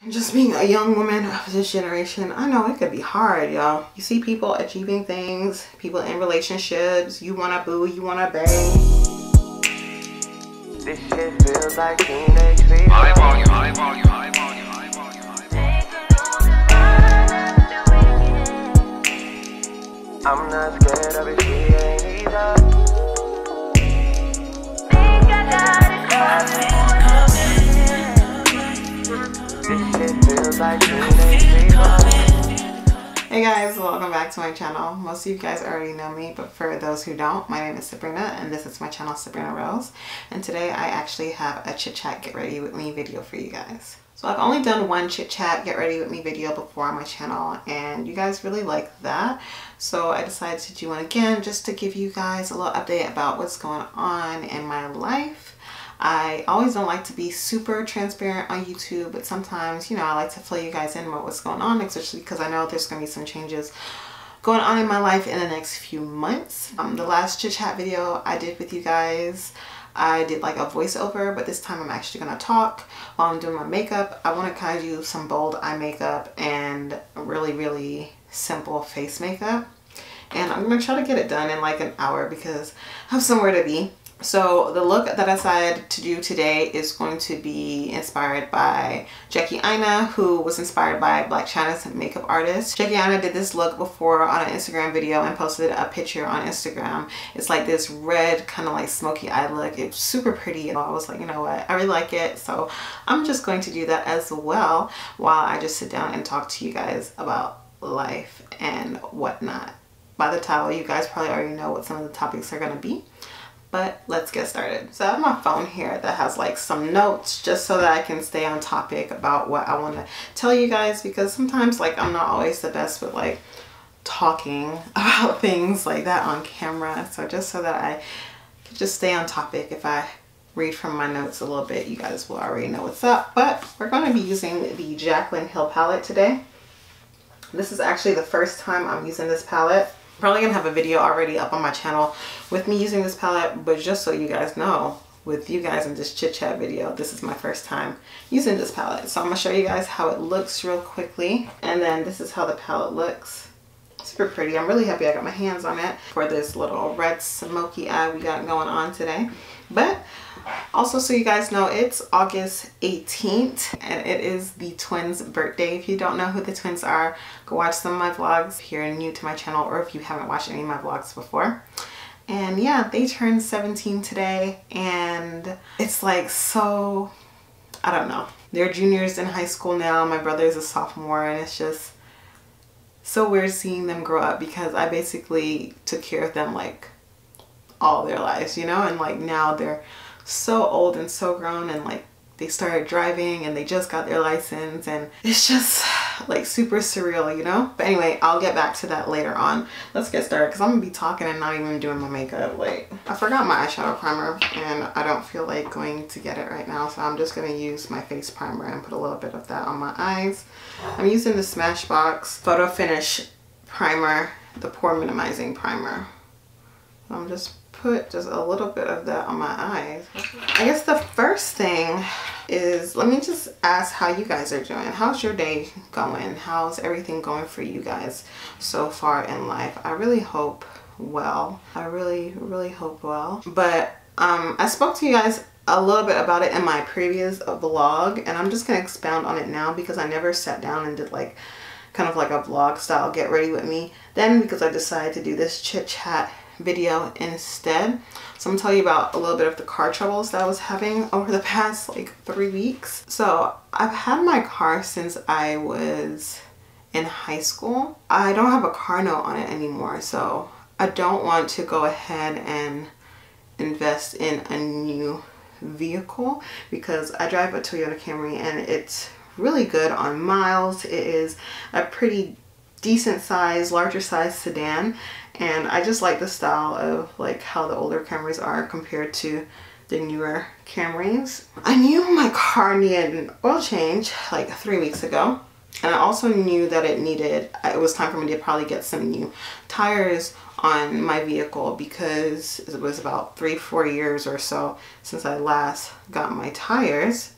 Just being a young woman of this generation, I know it could be hard, y'all. You see people achieving things, people in relationships, you wanna boo, you wanna bae. This shit feels like teenage fever. High volume, high volume, high volume, high volume, high volume. I'm not scared of it, she ain't either. Think I got it coming. Hey guys, welcome back to my channel. Most of you guys already know me, but for those who don't, my name is Sabrina and this is my channel, Sabrina Rose. And today I actually have a chit chat get ready with me video for you guys. So I've only done one chit chat get ready with me video before on my channel and you guys really like that. So I decided to do one again just to give you guys a little update about what's going on in my life. I always don't like to be super transparent on YouTube, but sometimes, you know, I like to fill you guys in about what's going on, especially because I know there's going to be some changes going on in my life in the next few months. The last chit chat video I did with you guys, I did like a voiceover, but this time I'm actually going to talk while I'm doing my makeup. I want to kind of do some bold eye makeup and really simple face makeup. And I'm going to try to get it done in like an hour because I have somewhere to be. So the look that I decided to do today is going to be inspired by Jaclyn, who was inspired by Black China's makeup artist. Jaclyn did this look before on an Instagram video and posted a picture on Instagram. It's like this red kind of like smoky eye look. It's super pretty and I was like, you know what, I really like it. So I'm just going to do that as well while I just sit down and talk to you guys about life and whatnot. By the title, you guys probably already know what some of the topics are going to be. But let's get started. So I have my phone here that has like some notes just so that I can stay on topic about what I want to tell you guys, because sometimes like I'm not always the best with like talking about things like that on camera. So just so that I can just stay on topic, if I read from my notes a little bit, you guys will already know what's up. But we're going to be using the Jaclyn Hill palette today. This is actually the first time I'm using this palette. Probably gonna have a video already up on my channel with me using this palette, but just so you guys know, with you guys in this chit chat video, this is my first time using this palette. So I'm gonna show you guys how it looks real quickly, and then this is how the palette looks. Super pretty. I'm really happy I got my hands on it for this little red smoky eye we got going on today. But also, so you guys know, it's August 18th and it is the twins' birthday. If you don't know who the twins are, go watch some of my vlogs if you're new to my channel or if you haven't watched any of my vlogs before. And yeah, they turned 17 today and it's like so, I don't know. They're juniors in high school now. My brother is a sophomore and it's just so weird seeing them grow up because I basically took care of them like all their lives, you know, and like now they're so old and so grown and like they started driving and they just got their license and it's just like super surreal, you know. But anyway, I'll get back to that later on. Let's get started because I'm gonna be talking and not even doing my makeup. Like, I forgot my eyeshadow primer and I don't feel like going to get it right now, so I'm just gonna use my face primer and put a little bit of that on my eyes. I'm using the Smashbox Photo Finish primer, the pore minimizing primer. I'm just put just a little bit of that on my eyes. I guess the first thing is, let me just ask how you guys are doing. How's your day going? How's everything going for you guys so far in life? I really hope well. I really hope well. But I spoke to you guys a little bit about it in my previous vlog and I'm just gonna expound on it now because I never sat down and did like kind of like a vlog style get ready with me then, because I decided to do this chit chat video instead. So I'm gonna tell you about a little bit of the car troubles that I was having over the past like 3 weeks. So I've had my car since I was in high school. I don't have a car note on it anymore, so I don't want to go ahead and invest in a new vehicle because I drive a Toyota Camry and it's really good on miles. It is a pretty decent size, larger size sedan, and I just like the style of like how the older Camrys are compared to the newer Camrys. I knew my car needed an oil change like 3 weeks ago, and I also knew that it was time for me to probably get some new tires on my vehicle because it was about 3-4 years or so since I last got my tires.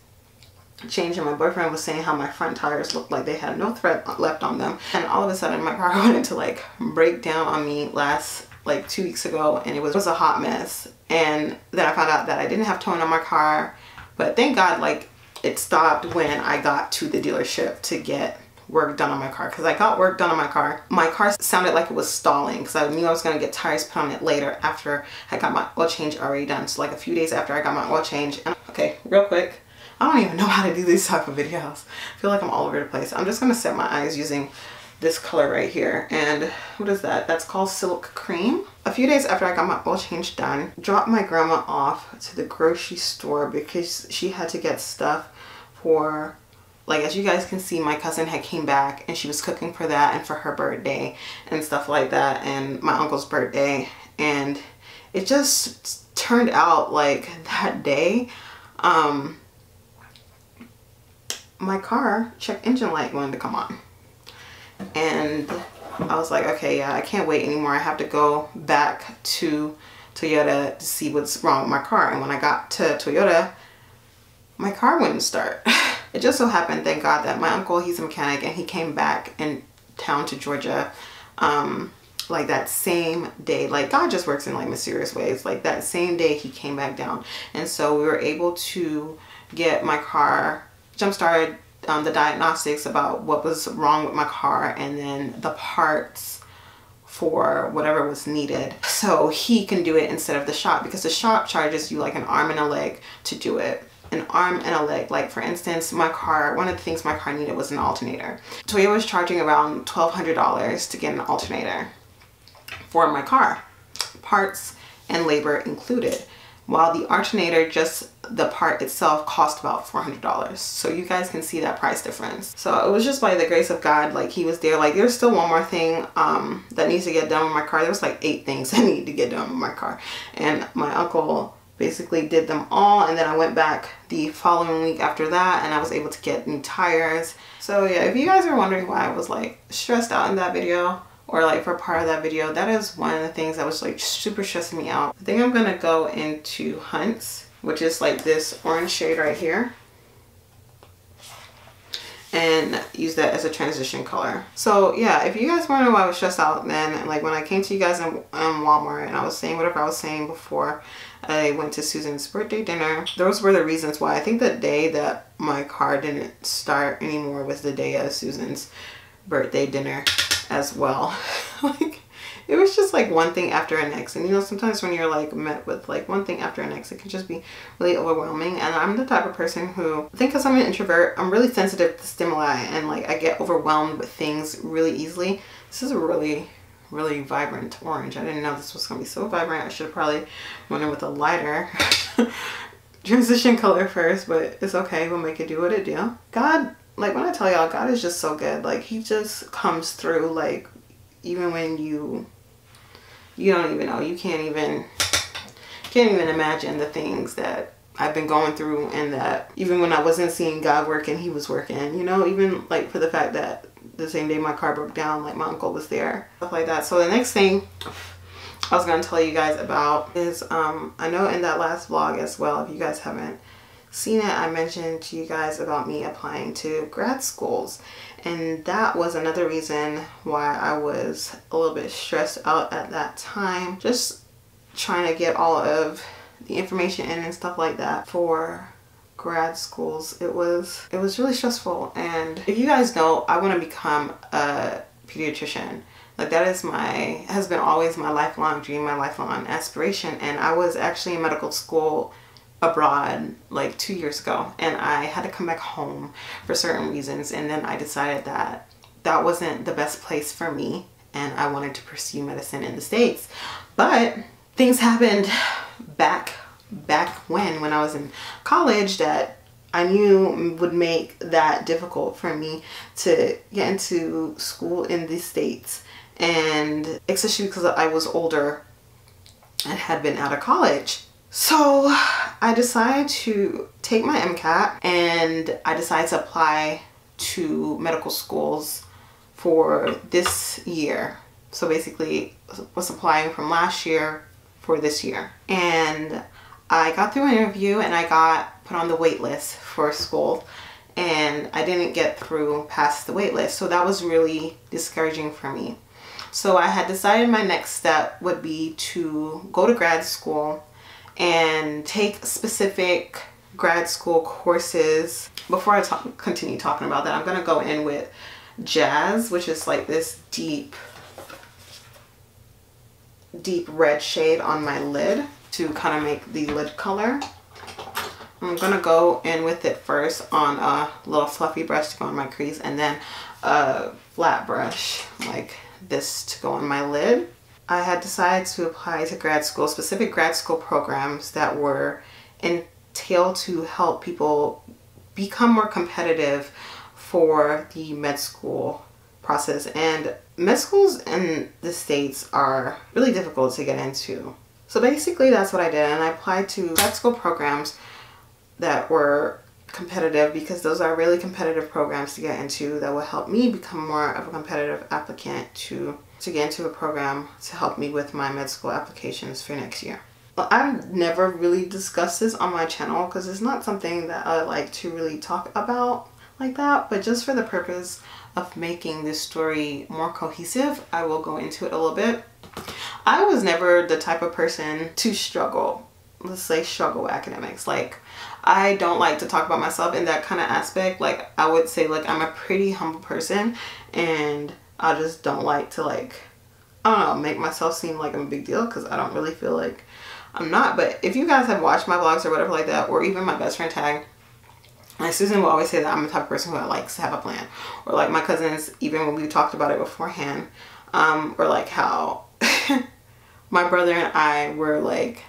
change, and my boyfriend was saying how my front tires looked like they had no thread left on them. And all of a sudden my car went into like break down on me last like 2 weeks ago, and it was a hot mess. And then I found out that I didn't have towing on my car, but thank God like it stopped when I got to the dealership to get work done on my car, because I got work done on my car. My car sounded like it was stalling because I knew I was going to get tires put on it later after I got my oil change already done. So like a few days after I got my oil change. And okay, real quick, I don't even know how to do these type of videos. I feel like I'm all over the place. I'm just going to set my eyes using this color right here. And what is that? That's called Silk Cream. A few days after I got my oil change done, dropped my grandma off to the grocery store because she had to get stuff for, like, as you guys can see, my cousin had came back and she was cooking for that and for her birthday and stuff like that, and my uncle's birthday. And it just turned out like that day, my car check engine light wanted to come on, and I was like, okay, yeah, I can't wait anymore. I have to go back to Toyota to see what's wrong with my car. And when I got to Toyota, my car wouldn't start. It just so happened, thank God, that my uncle, he's a mechanic, and he came back in town to Georgia like that same day. Like, God just works in like mysterious ways. Like that same day he came back down, and so we were able to get my car jump started, the diagnostics about what was wrong with my car, and then the parts for whatever was needed, so he can do it instead of the shop, because the shop charges you like an arm and a leg to do it. An arm and a leg. Like for instance, my car, one of the things my car needed was an alternator. Toyota was charging around $1,200 to get an alternator for my car, parts and labor included, while the alternator, just the part itself, cost about $400. So you guys can see that price difference. So it was just by the grace of God, like he was there. Like there's still one more thing that needs to get done with my car. There was like 8 things that need to get done with my car, and my uncle basically did them all. And then I went back the following week after that, and I was able to get new tires. So yeah, if you guys are wondering why I was like stressed out in that video, or like for part of that video, that is one of the things that was like super stressing me out. I think I'm gonna go into Hunts, which is like this orange shade right here, and use that as a transition color. So yeah, if you guys wonder why I was stressed out then, like when I came to you guys in Walmart and I was saying whatever I was saying before I went to Susan's birthday dinner, those were the reasons why. I think the day that my car didn't start anymore was the day of Susan's birthday dinner as well. Like it was just like one thing after the next, and you know, sometimes when you're like met with like one thing after the next, it can just be really overwhelming. And I'm the type of person who, I think because I'm an introvert, I'm really sensitive to stimuli, and like I get overwhelmed with things really easily. This is a really vibrant orange. I didn't know this was gonna be so vibrant. I should have probably went in with a lighter transition color first, but it's okay. We'll make it do what it do. God, like when I tell y'all, God is just so good. Like he just comes through, like even when you don't even know, you can't even imagine the things that I've been going through, and that even when I wasn't seeing God working, he was working, you know, even like for the fact that the same day my car broke down, like my uncle was there, stuff like that. So the next thing I was going to tell you guys about is, I know in that last vlog as well, if you guys haven't seen it, I mentioned to you guys about me applying to grad schools, and that was another reason why I was a little bit stressed out at that time, just trying to get all of the information in and stuff like that for grad schools. It was really stressful. And if you guys know, I want to become a pediatrician. Like that is has been always my lifelong dream, my lifelong aspiration. And I was actually in medical school abroad like 2 years ago, and I had to come back home for certain reasons, and then I decided that that wasn't the best place for me, and I wanted to pursue medicine in the States. But things happened back when I was in college that I knew would make that difficult for me to get into school in the States, and especially because I was older and had been out of college. So I decided to take my MCAT, and I decided to apply to medical schools for this year. So basically was applying from last year for this year. And I got through an interview, and I got put on the wait list for school. and I didn't get through past the wait list. So that was really discouraging for me. So I had decided my next step would be to go to grad school and take specific grad school courses. Before I continue talking about that, I'm going to go in with Jazz, which is like this deep red shade on my lid to kind of make the lid color. I'm going to go in with it first on a little fluffy brush to go on my crease, and then a flat brush like this to go on my lid. I had decided to apply to grad school, specific grad school programs that were entailed to help people become more competitive for the med school process. And med schools in the States are really difficult to get into. So basically that's what I did, and I applied to grad school programs that were competitive, because those are really competitive programs to get into that will help me become more of a competitive applicant to get into a program to help me with my med school applications for next year. Well, I've never really discussed this on my channel because it's not something that I like to really talk about like that, but just for the purpose of making this story more cohesive, I will go into it a little bit. I was never the type of person to struggle, let's say struggle with academics. Like, I don't like to talk about myself in that kind of aspect. Like, I would say like I'm a pretty humble person, and I just don't like to, like, I don't know, make myself seem like I'm a big deal, because I don't really feel like I'm not. But if you guys have watched my vlogs or whatever like that, or even my best friend tag, like Susan will always say that I'm the type of person who likes to have a plan. Or like my cousins, even when we talked about it beforehand, or like how my brother and I were like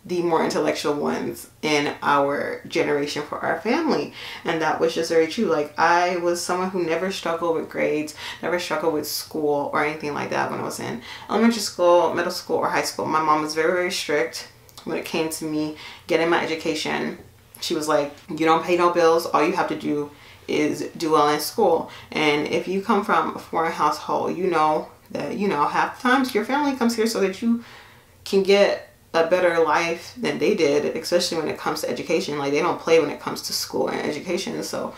the more intellectual ones in our generation for our family. And that was just very true. Like, I was someone who never struggled with grades, never struggled with school or anything like that when I was in elementary school, middle school, or high school. My mom was very, very strict when it came to me getting my education. She was like, you don't pay no bills. All you have to do is do well in school. And if you come from a foreign household, you know that, you know, half the times your family comes here so that you can get a better life than they did, especially when it comes to education. Like, they don't play when it comes to school and education. So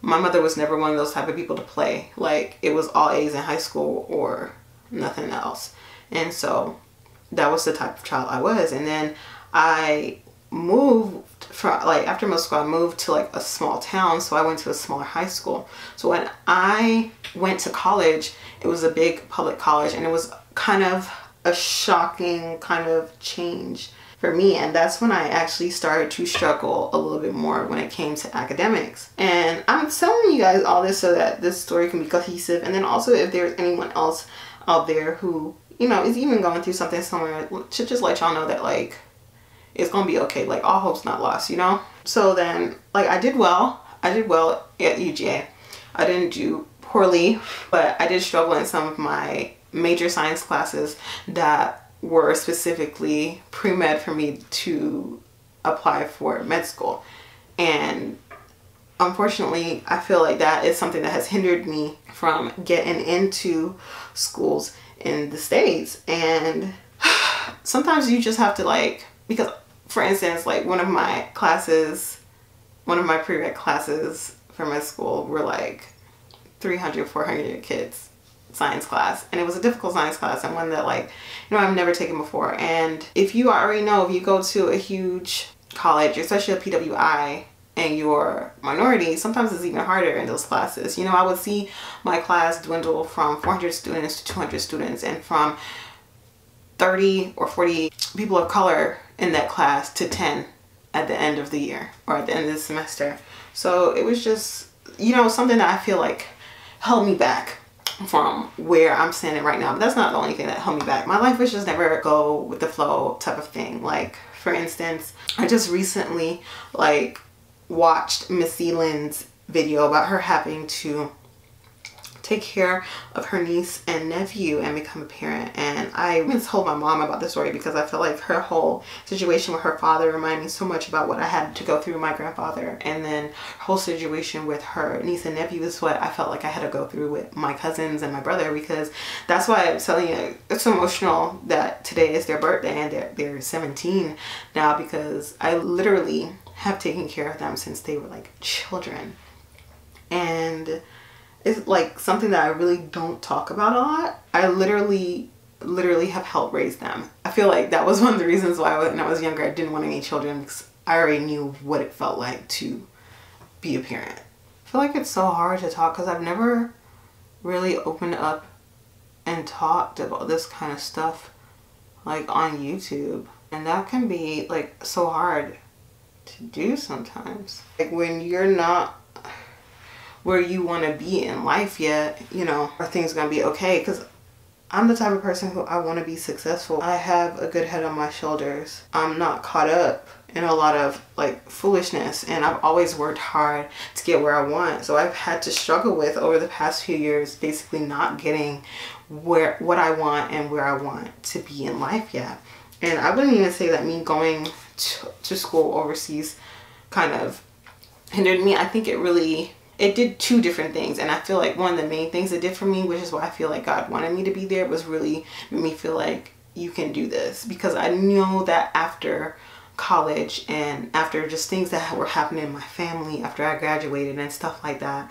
my mother was never one of those type of people to play. Like, it was all A's in high school or nothing else. And so that was the type of child I was. And then I moved from, like, after middle school, I moved to like a small town. So I went to a smaller high school. So when I went to college, it was a big public college, and it was kind of a shocking kind of change for me. And that's when I actually started to struggle a little bit more when it came to academics. And I'm telling you guys all this so that this story can be cohesive. And then also, if there's anyone else out there who, you know, is even going through something similar, to just let y'all know that, like, it's gonna be okay. Like, all hope's not lost, you know? So then, like, I did well at UGA. I didn't do poorly, but I did struggle in some of my major science classes that were specifically pre-med for me to apply for med school. And unfortunately, I feel like that is something that has hindered me from getting into schools in the States. And sometimes you just have to, like, because for instance, like, one of my pre-med classes for med school were like 300, 400 kids science class, and it was a difficult science class, and one that, like, you know, I've never taken before. And if you already know, if you go to a huge college, especially a PWI, and you're minority, sometimes it's even harder in those classes. You know, I would see my class dwindle from 400 students to 200 students, and from 30 or 40 people of color in that class to 10 at the end of the year, or at the end of the semester. So it was just, you know, something that I feel like held me back from where I'm standing right now. But that's not the only thing that held me back. My life was just never go with the flow type of thing. Like, for instance, I just recently, like, watched Miss Sealand's video about her having to take care of her niece and nephew and become a parent. And I even told my mom about the story because I feel like her whole situation with her father reminded me so much about what I had to go through with my grandfather. And then her whole situation with her niece and nephew is what I felt like I had to go through with my cousins and my brother, because that's why I'm telling you, it's emotional that today is their birthday and they're 17 now, because I literally have taken care of them since they were like children. and it's like something that I really don't talk about a lot. I literally have helped raise them. I feel like that was one of the reasons why when I was younger I didn't want any children, because I already knew what it felt like to be a parent. I feel like it's so hard to talk because I've never really opened up and talked about this kind of stuff like on YouTube, and that can be like so hard to do sometimes. Like when you're not where you want to be in life yet, you know, are things gonna be okay? Because I'm the type of person who I want to be successful. I have a good head on my shoulders. I'm not caught up in a lot of like foolishness, and I've always worked hard to get where I want. So I've had to struggle with over the past few years basically not getting what I want and where I want to be in life yet. And I wouldn't even say that me going to school overseas kind of hindered me. I think it did two different things, and I feel like one of the main things it did for me, which is why I feel like God wanted me to be there, was really made me feel like you can do this. Because I know that after college and after just things that were happening in my family after I graduated and stuff like that,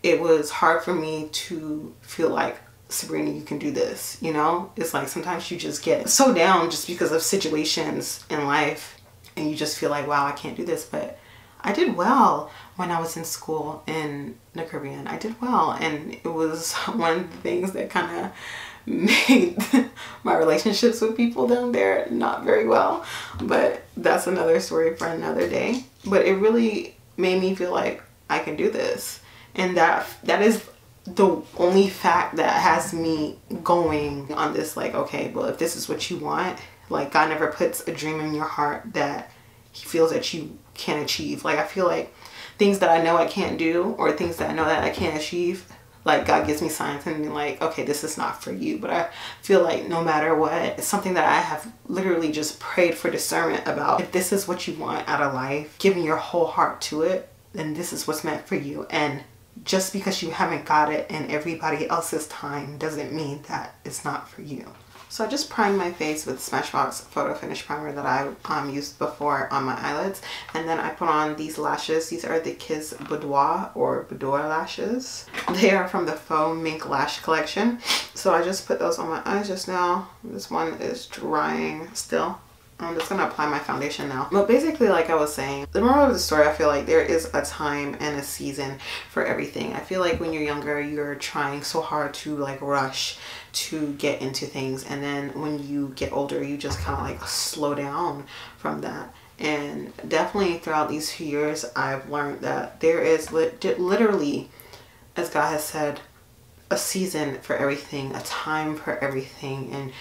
it was hard for me to feel like, Sabrina, you can do this. You know, it's like sometimes you just get so down just because of situations in life and you just feel like, wow, I can't do this. But I did well when I was in school in the Caribbean. I did well, and it was one of the things that kind of made my relationships with people down there not very well, but that's another story for another day. But it really made me feel like I can do this, and that is the only fact that has me going on this, like, okay, well, if this is what you want, like, God never puts a dream in your heart that he feels that you can't achieve. Like, I feel like things that I know I can't do, or things that I know that I can't achieve, like, God gives me signs and be like, okay, this is not for you. But I feel like no matter what, it's something that I have literally just prayed for discernment about. If this is what you want out of life, giving your whole heart to it, then this is what's meant for you. And just because you haven't got it in everybody else's time doesn't mean that it's not for you. So I just primed my face with Smashbox Photo Finish Primer that I used before on my eyelids. And then I put on these lashes. These are the Kiss Boudoir or Boudoir lashes. They are from the Faux Mink Lash Collection. So I just put those on my eyes just now. This one is drying still. I'm just going to apply my foundation now. But basically, like I was saying, the moral of the story, I feel like there is a time and a season for everything. I feel like when you're younger, you're trying so hard to like rush to get into things. And then when you get older, you just kind of like slow down from that. And definitely throughout these few years, I've learned that there is literally, as God has said, a season for everything, a time for everything. And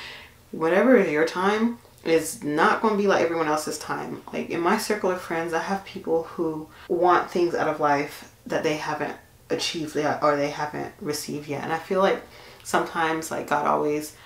whatever is your time, it's not going to be like everyone else's time. Like in my circle of friends, I have people who want things out of life that they haven't achieved yet or they haven't received yet. And I feel like sometimes like God always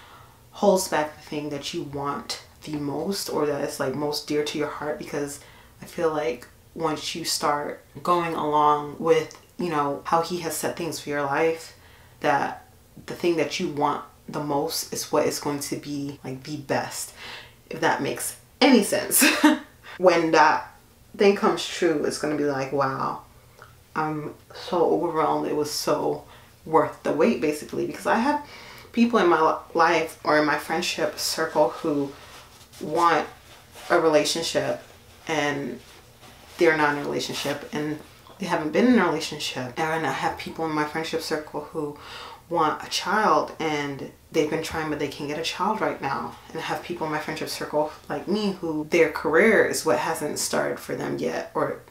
holds back the thing that you want the most, or that is like most dear to your heart, because I feel like once you start going along with, you know, how he has set things for your life, that the thing that you want the most is what is going to be like the best. If that makes any sense. When that thing comes true, it's going to be like, wow, I'm so overwhelmed. It was so worth the wait, basically. Because I have people in my life or in my friendship circle who want a relationship and they're not in a relationship and they haven't been in a relationship. And I have people in my friendship circle who want a child and they've been trying but they can't get a child right now. And I have people in my friendship circle like me who their career is what hasn't started for them yet, or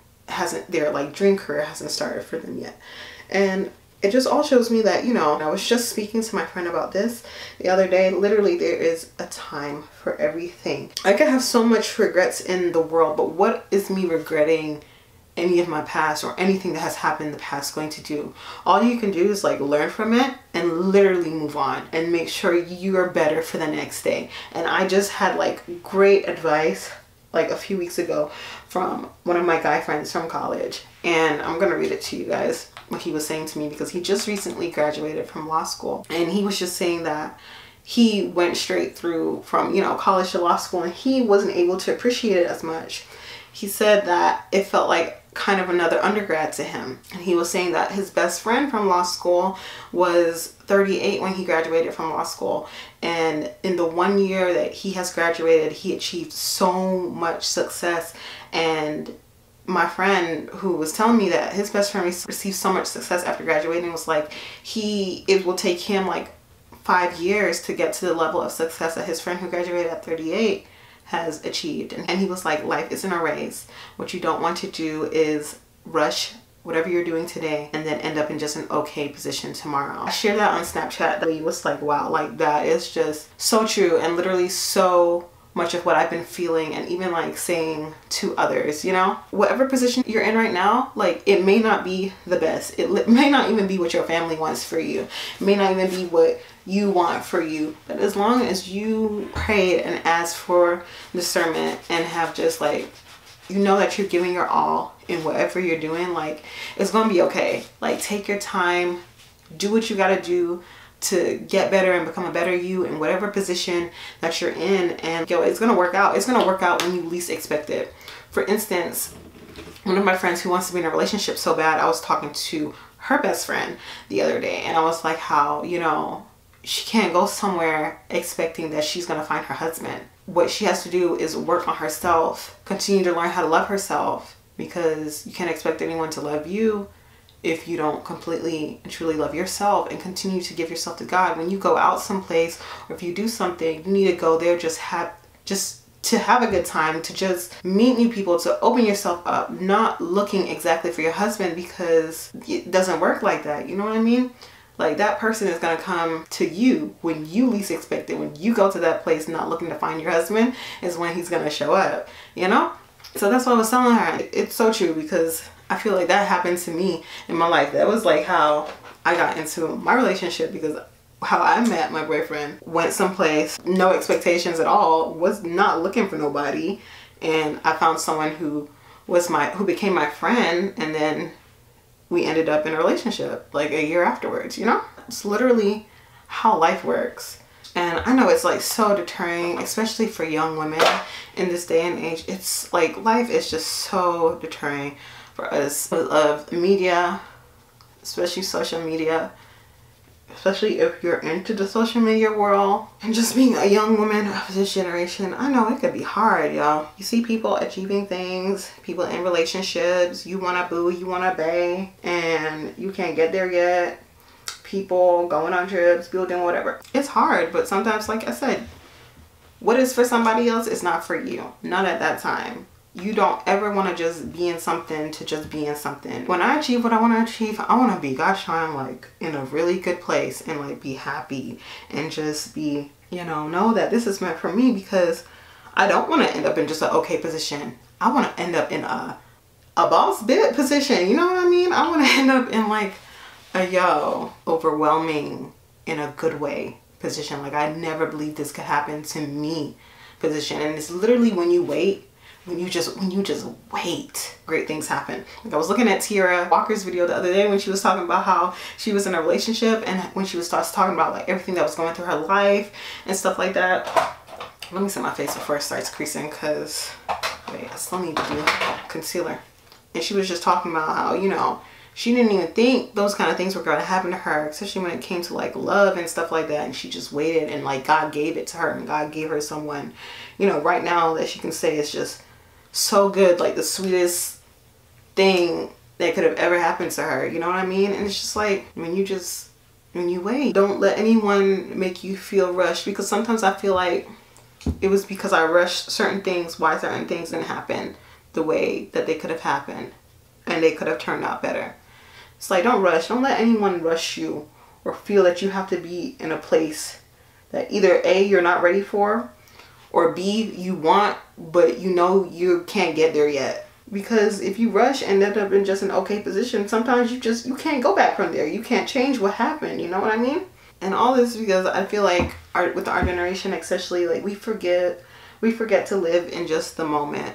their like dream career hasn't started for them yet. And it just all shows me that, you know, I was just speaking to my friend about this the other day. Literally, there is a time for everything. I could have so much regrets in the world, but what is me regretting any of my past or anything that has happened in the past going to do? All you can do is like learn from it and literally move on and make sure you are better for the next day. And I just had like great advice like a few weeks ago from one of my guy friends from college, and I'm gonna read it to you guys, what he was saying to me, because he just recently graduated from law school. And he was just saying that he went straight through from, you know, college to law school and he wasn't able to appreciate it as much. He said that it felt like kind of another undergrad to him. And he was saying that his best friend from law school was 38 when he graduated from law school. And in the 1 year that he has graduated, he achieved so much success. And my friend who was telling me that his best friend received so much success after graduating was like, it will take him like 5 years to get to the level of success that his friend who graduated at 38 has achieved. And he was like, life isn't a race. What you don't want to do is rush whatever you're doing today and then end up in just an okay position tomorrow. I shared that on Snapchat. That he was like, wow, like that is just so true, and literally so much of what I've been feeling and even like saying to others, you know, whatever position you're in right now, like it may not be the best. It may not even be what your family wants for you. It may not even be what you want for you. But as long as you prayed and asked for discernment and have just like, you know that you're giving your all in whatever you're doing, like it's gonna be okay. Like take your time, do what you gotta do to get better and become a better you in whatever position that you're in, and yo, it's gonna work out. It's gonna work out when you least expect it. For instance, one of my friends who wants to be in a relationship so bad, I was talking to her best friend the other day, and I was like, how, you know, she can't go somewhere expecting that she's gonna find her husband. What she has to do is work on herself, continue to learn how to love herself, because you can't expect anyone to love you if you don't completely and truly love yourself and continue to give yourself to God. When you go out someplace or if you do something, you need to go there just to have a good time, to just meet new people, to open yourself up, not looking exactly for your husband, because it doesn't work like that. You know what I mean? Like that person is going to come to you when you least expect it. When you go to that place not looking to find your husband is when he's going to show up, you know? So that's what I was telling her. It's so true, because I feel like that happened to me in my life. That was like how I got into my relationship, because how I met my boyfriend, went someplace, no expectations at all, was not looking for nobody. And I found someone who became my friend, and then we ended up in a relationship like a year afterwards, you know? It's literally how life works. And I know it's like so deterring, especially for young women in this day and age. It's like life is just so deterring for us of media, especially social media, especially if you're into the social media world. And just being a young woman of this generation, I know it could be hard, y'all. You see people achieving things, people in relationships, you want to boo, you want to bae, and you can't get there yet. People going on trips, people doing whatever. It's hard, but sometimes, like I said, what is for somebody else is not for you. Not at that time. You don't ever want to just be in something to just be in something. When I achieve what I want to achieve, I want to be, gosh darn, like in a really good place and like be happy and just be, you know that this is meant for me, because I don't want to end up in just an okay position. I want to end up in a boss bit position. You know what I mean? I want to end up in like a overwhelming in a good way position. Like I never believed this could happen to me position. And it's literally when you wait, when you just wait, great things happen. Like I was looking at Tierra Walker's video the other day when she was talking about how she was in a relationship, and when she starts talking about like everything that was going through her life and stuff like that. Let me set my face before it starts creasing, because wait, I still need to do concealer. And she was just talking about how, you know, she didn't even think those kind of things were going to happen to her, especially when it came to like love and stuff like that. And she just waited, and like God gave it to her, and God gave her someone, you know, right now that she can say is just so good, like the sweetest thing that could have ever happened to her. You know what I mean? And it's just like when you wait, don't let anyone make you feel rushed, because sometimes I feel like it was because I rushed certain things, why certain things didn't happen the way that they could have happened, and they could have turned out better. It's like, don't rush. Don't let anyone rush you or feel that you have to be in a place that either A, you're not ready for, or B, you want, but you know you can't get there yet. Because if you rush and end up in just an okay position, sometimes you can't go back from there. You can't change what happened. You know what I mean? And all this because I feel like with our generation especially, like we forget to live in just the moment.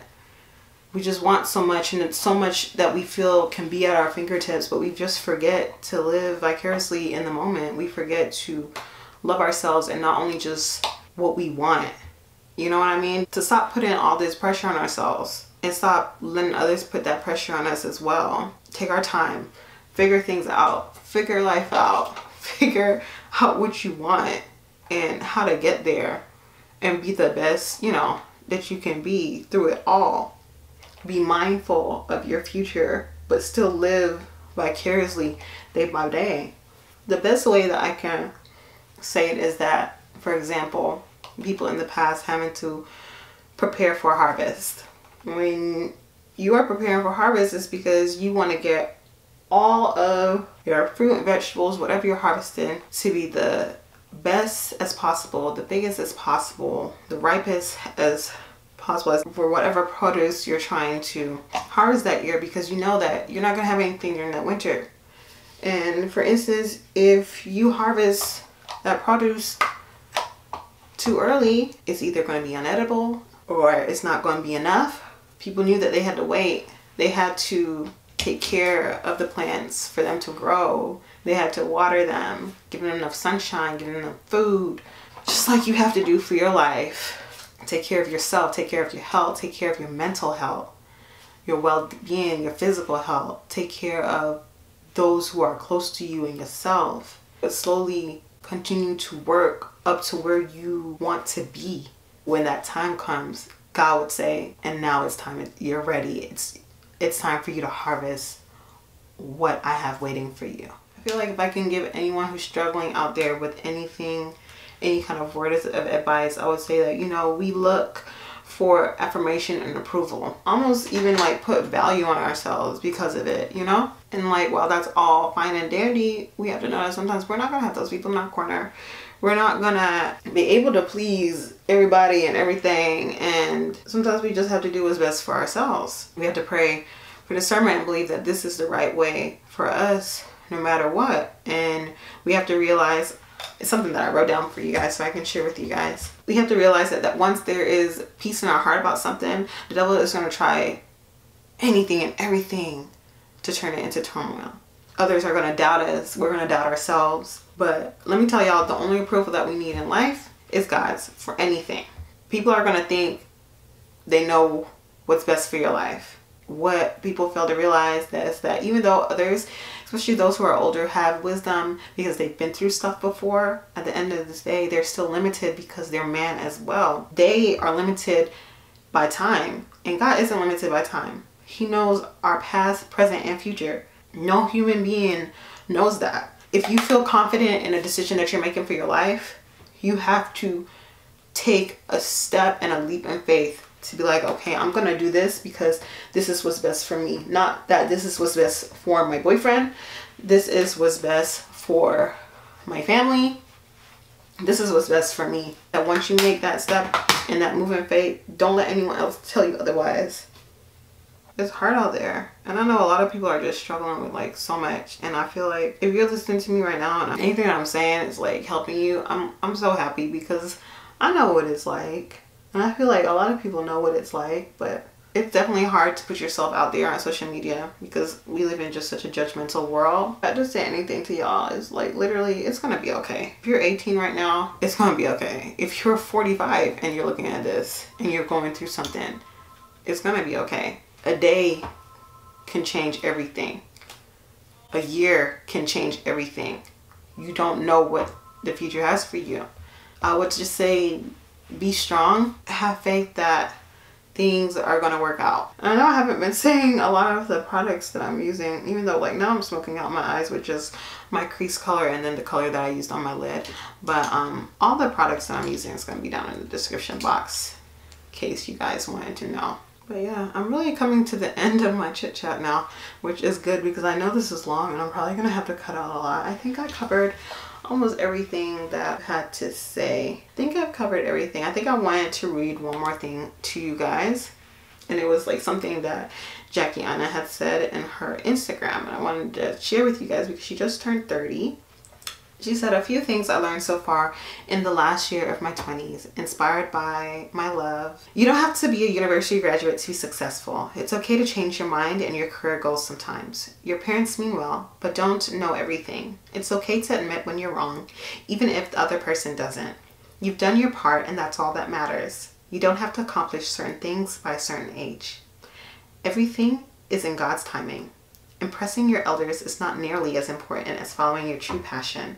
We just want so much, and it's so much that we feel can be at our fingertips, but we just forget to live vicariously in the moment. We forget to love ourselves, and not only just what we want. You know what I mean? To stop putting all this pressure on ourselves. and stop letting others put that pressure on us as well. Take our time, figure things out, figure life out, figure out what you want and how to get there, and be the best, you know, that you can be through it all. Be mindful of your future, but still live vicariously day by day. The best way that I can say it is that, for example, people in the past having to prepare for harvest. When you are preparing for harvest, it's because you want to get all of your fruit and vegetables, whatever you're harvesting, to be the best as possible, the biggest as possible, the ripest as possible for whatever produce you're trying to harvest that year, because you know that you're not going to have anything during that winter. And for instance, if you harvest that produce too early, it's either going to be unedible or it's not going to be enough. People knew that they had to wait. They had to take care of the plants for them to grow. They had to water them, give them enough sunshine, give them enough food, just like you have to do for your life. Take care of yourself, take care of your health, take care of your mental health, your well-being, your physical health. Take care of those who are close to you and yourself. But slowly continue to work up to where you want to be. When that time comes, God would say, and now it's time, you're ready. It's time for you to harvest what I have waiting for you. I feel like if I can give anyone who's struggling out there with anything, any kind of word of advice, I would say that, you know, we look for affirmation and approval. Almost even like put value on ourselves because of it, you know? And like, while that's all fine and dandy, we have to know that sometimes we're not gonna have those people in our corner. We're not gonna be able to please everybody and everything. And sometimes we just have to do what's best for ourselves. We have to pray for discernment and believe that this is the right way for us no matter what. And we have to realize, it's something that I wrote down for you guys so I can share with you guys. We have to realize that once there is peace in our heart about something, the devil is going to try anything and everything to turn it into turmoil. Others are going to doubt us. We're going to doubt ourselves. But let me tell y'all, the only approval that we need in life is God's for anything. People are going to think they know what's best for your life. What people fail to realize is that even though others, especially those who are older, have wisdom because they've been through stuff before, at the end of this day, they're still limited because they're man as well. They are limited by time, and God isn't limited by time. He knows our past, present, and future. No human being knows that. If you feel confident in a decision that you're making for your life, you have to take a step and a leap in faith to be like, okay, I'm gonna do this because this is what's best for me. Not that this is what's best for my boyfriend. This is what's best for my family. This is what's best for me. That once you make that step and that move in faith, don't let anyone else tell you otherwise. It's hard out there, and I know a lot of people are just struggling with like so much, and I feel like if you're listening to me right now and anything that I'm saying is like helping you, I'm so happy, because I know what it's like. And I feel like a lot of people know what it's like, but it's definitely hard to put yourself out there on social media because we live in just such a judgmental world. I just say anything to y'all is like, literally, it's gonna be okay. If you're 18 right now, it's gonna be okay. If you're 45 and you're looking at this and you're going through something, it's gonna be okay. A day can change everything. A year can change everything. You don't know what the future has for you. I would just say, be strong, have faith that things are going to work out. And I know I haven't been saying a lot of the products that I'm using, even though like now I'm smoking out my eyes with just my crease color and then the color that I used on my lid. But all the products that I'm using is going to be down in the description box in case you guys wanted to know. But yeah, I'm really coming to the end of my chit chat now, which is good because I know this is long and I'm probably going to have to cut out a lot. I think I covered almost everything that I had to say. I think I've covered everything. I think I wanted to read one more thing to you guys, and it was like something that Jaclyn had said in her Instagram, and I wanted to share with you guys because she just turned 30. She said, a few things I learned so far in the last year of my 20s, inspired by my love. You don't have to be a university graduate to be successful. It's okay to change your mind and your career goals sometimes. Your parents mean well, but don't know everything. It's okay to admit when you're wrong, even if the other person doesn't. You've done your part and that's all that matters. You don't have to accomplish certain things by a certain age. Everything is in God's timing. Impressing your elders is not nearly as important as following your true passion.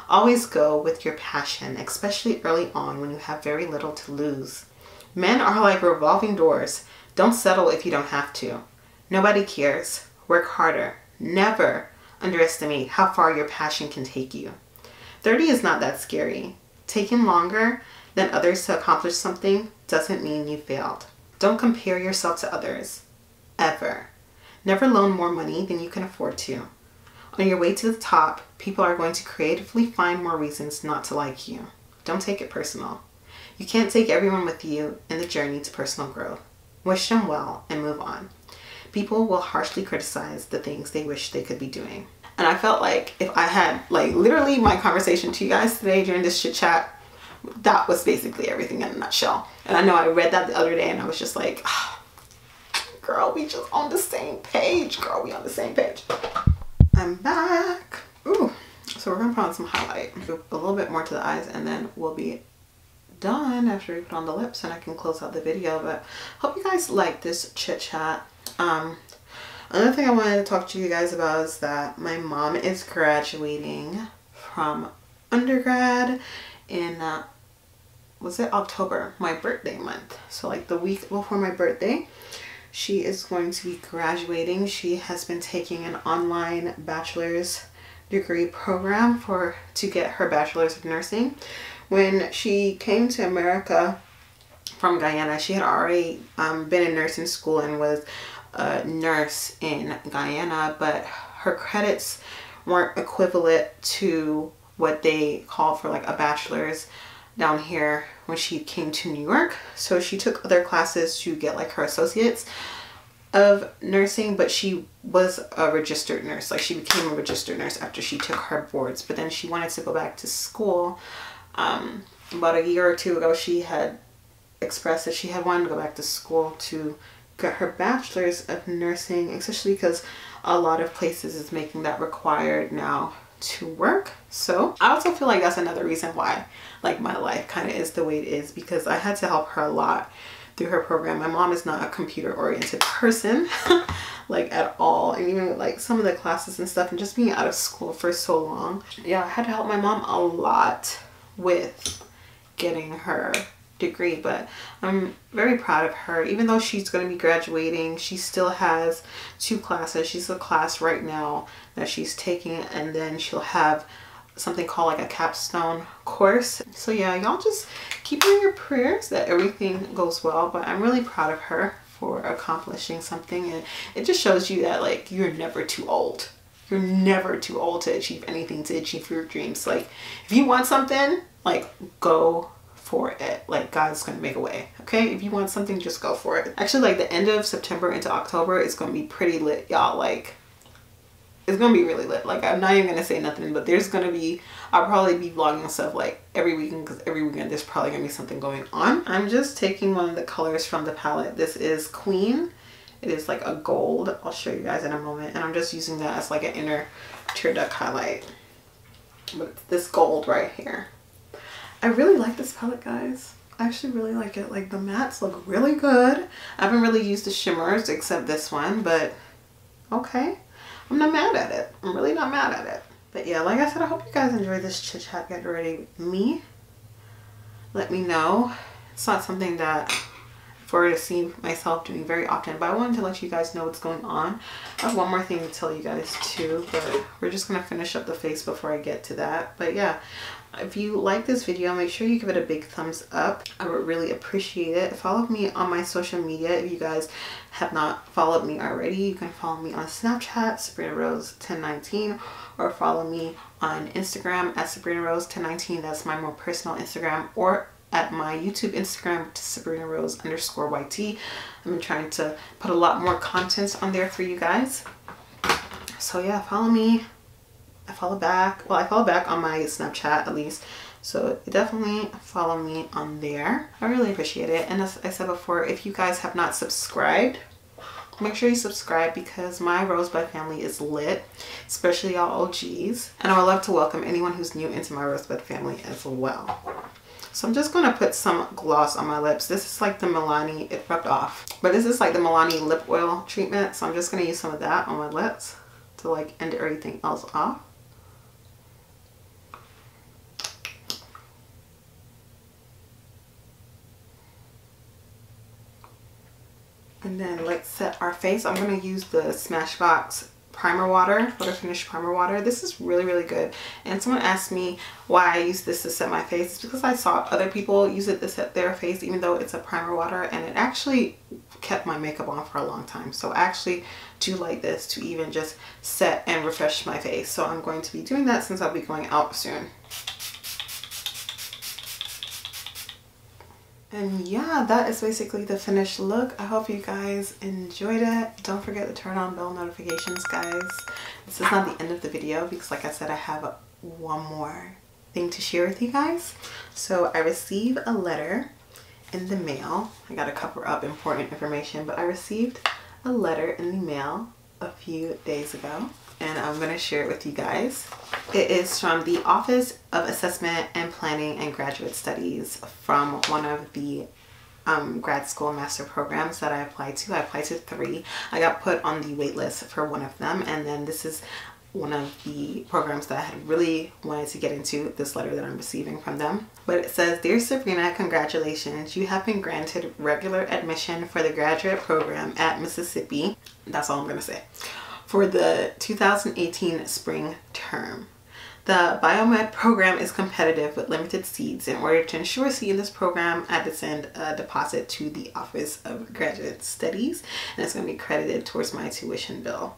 Always go with your passion, especially early on when you have very little to lose. Men are like revolving doors. Don't settle if you don't have to. Nobody cares. Work harder. Never underestimate how far your passion can take you. 30 is not that scary. Taking longer than others to accomplish something doesn't mean you failed. Don't compare yourself to others. Ever. Never loan more money than you can afford to. On your way to the top, people are going to creatively find more reasons not to like you. Don't take it personal. You can't take everyone with you in the journey to personal growth. Wish them well and move on. People will harshly criticize the things they wish they could be doing. And I felt like if I had like literally my conversation to you guys today during this chit chat, that was basically everything in a nutshell. And I know I read that the other day and I was just like, oh, girl, we just on the same page. Girl, we on the same page. I'm back. Ooh, so we're gonna put on some highlight. Do a little bit more to the eyes and then we'll be done after we put on the lips and I can close out the video. But hope you guys like this chit chat. Another thing I wanted to talk to you guys about is that my mom is graduating from undergrad in was it October, my birthday month. So like the week before my birthday, she is going to be graduating. She has been taking an online bachelor's degree program to get her bachelor's of nursing. When she came to America from Guyana, she had already been in nursing school and was a nurse in Guyana, but her credits weren't equivalent to what they call for like a bachelor's down here when she came to New York. So she took other classes to get like her associates of nursing, but she was a registered nurse. Like she became a registered nurse after she took her boards, but then she wanted to go back to school. About a year or two ago, she had expressed that she had wanted to go back to school to get her bachelor's of nursing, especially because a lot of places is making that required now to work. So I also feel like that's another reason why like my life kind of is the way it is, because I had to help her a lot through her program. My mom is not a computer oriented person like at all, and even with like some of the classes and stuff and just being out of school for so long, yeah, I had to help my mom a lot with getting her degree. But I'm very proud of her. Even though she's going to be graduating, she still has 2 classes. She's a class right now that she's taking, and then she'll have something called like a capstone course. So yeah, y'all just keep in your prayers that everything goes well. But I'm really proud of her for accomplishing something, and it just shows you that like you're never too old. You're never too old to achieve anything, to achieve your dreams. Like if you want something, like go for it. Like God's gonna make a way. Okay, if you want something, just go for it. Actually, like the end of September into October is gonna be pretty lit, y'all. Like it's gonna be really lit. Like I'm not even gonna say nothing, but there's gonna be, I'll probably be vlogging stuff like every weekend, because every weekend there's probably gonna be something going on. I'm just taking one of the colors from the palette. This is Queen. It is like a gold. I'll show you guys in a moment. And I'm just using that as like an inner tear duct highlight. But it's this gold right here. I really like this palette, guys. I actually really like it. Like the mattes look really good. I haven't really used the shimmers except this one, but okay. I'm not mad at it. I'm really not mad at it. But yeah, like I said, I hope you guys enjoyed this chit chat get ready with me. Let me know. It's not something that for to see myself doing very often, but I wanted to let you guys know what's going on. I have one more thing to tell you guys too, but we're just gonna finish up the face before I get to that. But yeah, if you like this video, make sure you give it a big thumbs up. I would really appreciate it. Follow me on my social media. If you guys have not followed me already, you can follow me on Snapchat, Sabrina Rose 1019, or follow me on Instagram at Sabrina Rose 1019. That's my more personal Instagram, or at my YouTube Instagram, Sabrina Rose _YT. I've been trying to put a lot more content on there for you guys. So yeah, follow me. I follow back. Well, I follow back on my Snapchat at least. So definitely follow me on there. I really appreciate it. And as I said before, if you guys have not subscribed, make sure you subscribe, because my Rosebud family is lit, especially y'all OGs. And I would love to welcome anyone who's new into my Rosebud family as well. So I'm just going to put some gloss on my lips. This is like the Milani, it rubbed off, but this is like the Milani lip oil treatment. So I'm just going to use some of that on my lips to like end everything else off. And then let's set our face. I'm going to use the Smashbox primer water, photo finish primer water. This is really, really good. And someone asked me why I use this to set my face. It's because I saw other people use it to set their face, even though it's a primer water, and it actually kept my makeup on for a long time. So I actually do like this to even just set and refresh my face. So I'm going to be doing that since I'll be going out soon. And yeah, that is basically the finished look. I hope you guys enjoyed it. Don't forget to turn on bell notifications, guys. This is not the end of the video because, like I said, I have one more thing to share with you guys. So I received a letter in the mail. I gotta cover up important information, but I received a letter in the mail a few days ago, and I'm going to share it with you guys. It is from the Office of Assessment and Planning and Graduate Studies from one of the grad school master programs that I applied to. I applied to 3. I got put on the wait list for one of them, and then this is one of the programs that I had really wanted to get into, this letter that I'm receiving from them. But it says, "Dear Sabrina, congratulations. You have been granted regular admission for the graduate program at Mississippi." That's all I'm going to say. "For the 2018 spring term. The biomed program is competitive with limited seats. In order to ensure a seat in this program, I had to send a deposit to the Office of Graduate Studies, and it's going to be credited towards my tuition bill."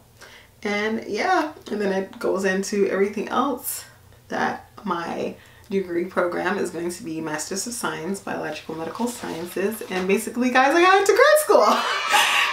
And yeah, and then it goes into everything else, that my degree program is going to be Masters of Science, Biological Medical Sciences, and basically, guys, I got into grad school.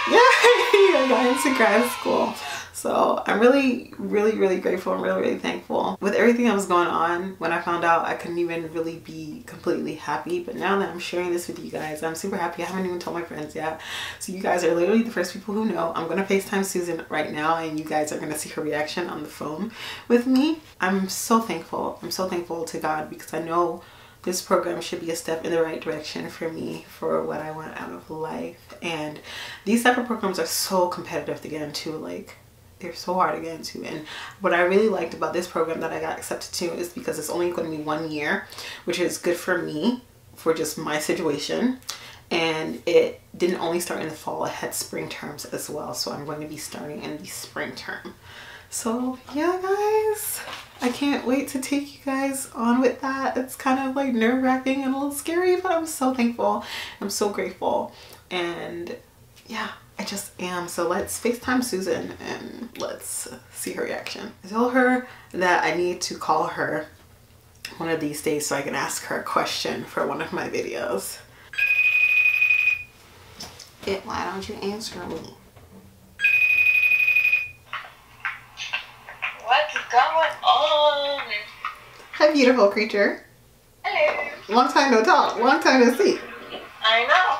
Yay! I got into grad school. So I'm really, really, really grateful and really, really thankful. With everything that was going on, when I found out, I couldn't even really be completely happy. But now that I'm sharing this with you guys, I'm super happy. I haven't even told my friends yet. So you guys are literally the first people who know. I'm going to FaceTime Susan right now, and you guys are going to see her reaction on the phone with me. I'm so thankful. I'm so thankful to God, because I know this program should be a step in the right direction for me, for what I want out of life. And these type of programs are so competitive to get into. Like, they're so hard to get into. And what I really liked about this program that I got accepted to is because it's only going to be 1 year, which is good for me, for just my situation. And it didn't only start in the fall, it had spring terms as well. So I'm going to be starting in the spring term. So yeah, guys, I can't wait to take you guys on with that. It's kind of like nerve-wracking and a little scary, but I'm so thankful. I'm so grateful. And yeah, I just am. So let's FaceTime Susan and let's see her reaction. I told her that I need to call her one of these days so I can ask her a question for one of my videos. Why don't you answer me? What's going on? Hi, beautiful creature. Hello. Long time no talk, long time no see. I know.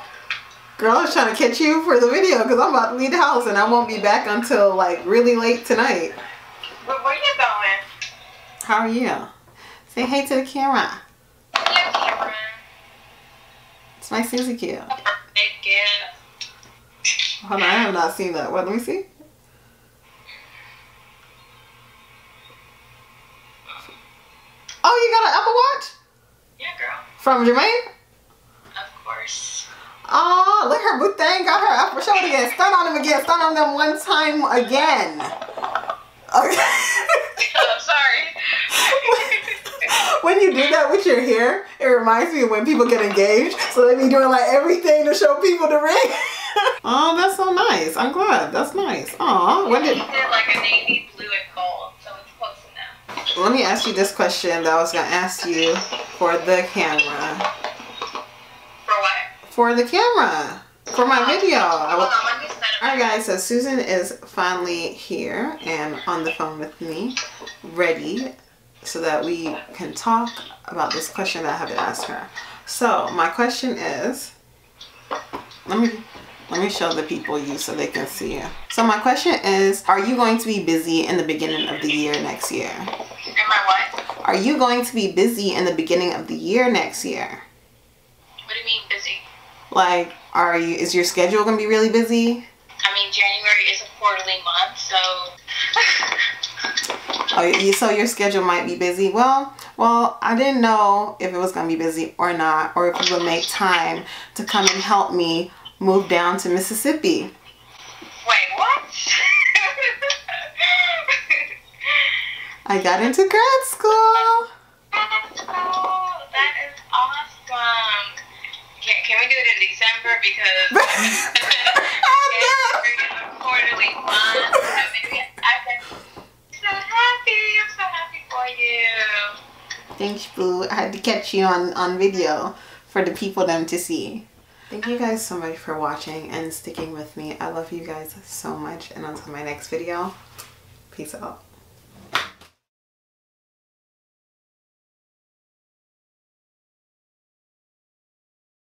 Girl, I was trying to catch you for the video because I'm about to leave the house and I won't be back until like really late tonight. But where you going? How are you? Say hey to the camera. Hello, camera. It's my Susie cute. Thank you. Hold on, I have not seen that. What, let me see. Oh, you got an Apple Watch? Yeah, girl. From Jermaine? Of course. Oh, look, her boo thing got her Apple. Show it again. Stun on them again. Stun on them one time again. Okay. I'm sorry. When you do that with your hair, it reminds me of when people get engaged. So they be doing like everything to show people the ring. Oh, that's so nice. I'm glad. That's nice. Aw. When did like a navy blue and gold, so it's close enough. Let me ask you this question that I was gonna ask you for the camera. For what? For the camera. For my video. Hold on, let me set up. Alright guys, so Susan is finally here and on the phone with me, ready, so that we can talk about this question that I have to ask her. So my question is, let me show the people you so they can see you. So my question is, are you going to be busy in the beginning of the year next year? Am I what? Are you going to be busy in the beginning of the year next year? Like, is your schedule gonna be really busy? I mean, January is a quarterly month, so. Oh, so your schedule might be busy. Well, I didn't know if it was gonna be busy or not, or if you would make time to come and help me move down to Mississippi. Wait, what? I got into grad school. Oh, that is awesome. Can we do it in December, because January is a quarterly month, so maybe I'm so happy for you. Thanks, Boo. I had to catch you on video for the people them to see. Thank you guys so much for watching and sticking with me. I love you guys so much, and until my next video, peace out.